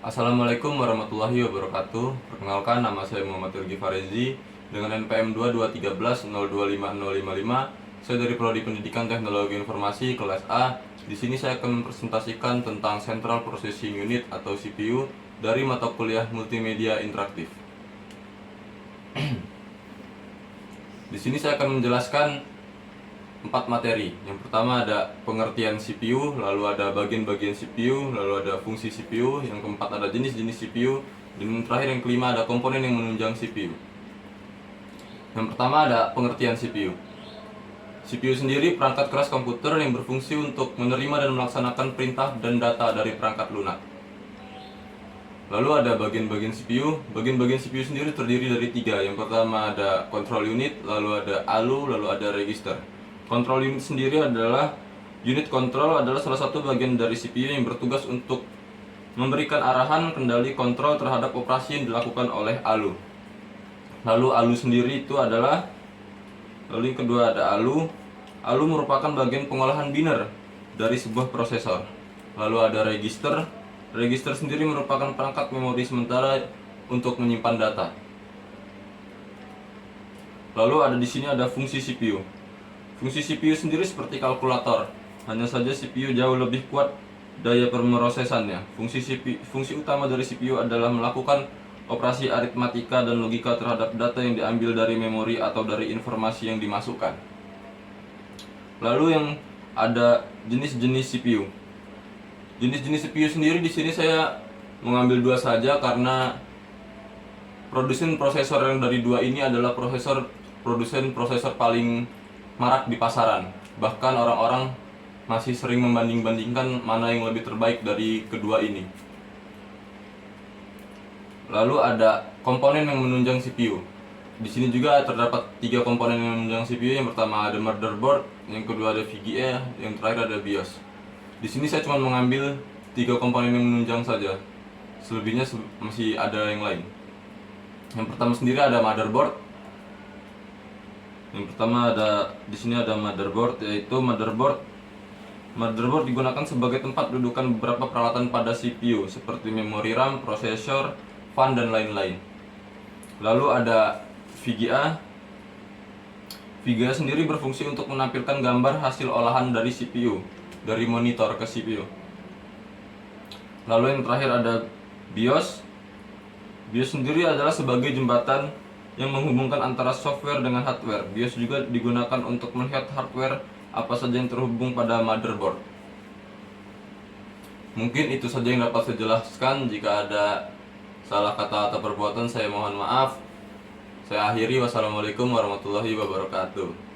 Assalamualaikum warahmatullahi wabarakatuh. Perkenalkan, nama saya Muhammad Turgi Farezi dengan NPM 22311025055. Saya dari Prodi Pendidikan Teknologi Informasi kelas A. Di sini saya akan mempresentasikan tentang Central Processing Unit atau CPU dari mata kuliah Multimedia Interaktif. Di sini saya akan menjelaskan 4 materi. Yang pertama ada pengertian CPU, lalu ada bagian-bagian CPU, lalu ada fungsi CPU, yang keempat ada jenis-jenis CPU, dan terakhir yang kelima ada komponen yang menunjang CPU. Yang pertama ada pengertian CPU. CPU sendiri perangkat keras komputer yang berfungsi untuk menerima dan melaksanakan perintah dan data dari perangkat lunak. Lalu ada bagian-bagian CPU. Bagian-bagian CPU sendiri terdiri dari 3. Yang pertama ada control unit, lalu ada ALU, lalu ada register. Control unit sendiri adalah unit control adalah salah satu bagian dari CPU yang bertugas untuk memberikan arahan kendali kontrol terhadap operasi yang dilakukan oleh ALU. Lalu ALU sendiri itu adalah lalu yang kedua ada ALU. ALU merupakan bagian pengolahan biner dari sebuah prosesor. Lalu ada register. Register sendiri merupakan perangkat memori sementara untuk menyimpan data. Lalu ada di sini ada fungsi CPU. Fungsi CPU sendiri seperti kalkulator, hanya saja CPU jauh lebih kuat daya pemrosesannya. Fungsi utama dari CPU adalah melakukan operasi aritmatika dan logika terhadap data yang diambil dari memori atau dari informasi yang dimasukkan. Lalu yang ada jenis-jenis CPU. Jenis-jenis CPU sendiri di sini saya mengambil 2 saja karena produsen prosesor yang dari 2 ini adalah produsen prosesor paling marak di pasaran. Bahkan orang-orang masih sering membanding-bandingkan mana yang lebih terbaik dari kedua ini. Lalu ada komponen yang menunjang CPU. Di sini juga terdapat 3 komponen yang menunjang CPU. Yang pertama ada motherboard, yang kedua ada VGA, yang terakhir ada BIOS. Di sini saya cuma mengambil 3 komponen yang menunjang saja. Selebihnya masih ada yang lain. Yang pertama sendiri ada motherboard. Yang pertama di sini ada motherboard, yaitu motherboard digunakan sebagai tempat dudukan beberapa peralatan pada CPU seperti memori RAM, prosesor, fan dan lain-lain. Lalu ada VGA. VGA sendiri berfungsi untuk menampilkan gambar hasil olahan dari CPU, dari monitor ke CPU. Lalu yang terakhir ada BIOS. BIOS sendiri adalah sebagai jembatan yang menghubungkan antara software dengan hardware. BIOS juga digunakan untuk melihat hardware apa saja yang terhubung pada motherboard. Mungkin itu saja yang dapat saya jelaskan. Jika ada salah kata atau perbuatan, saya mohon maaf. Saya akhiri. Wassalamualaikum warahmatullahi wabarakatuh.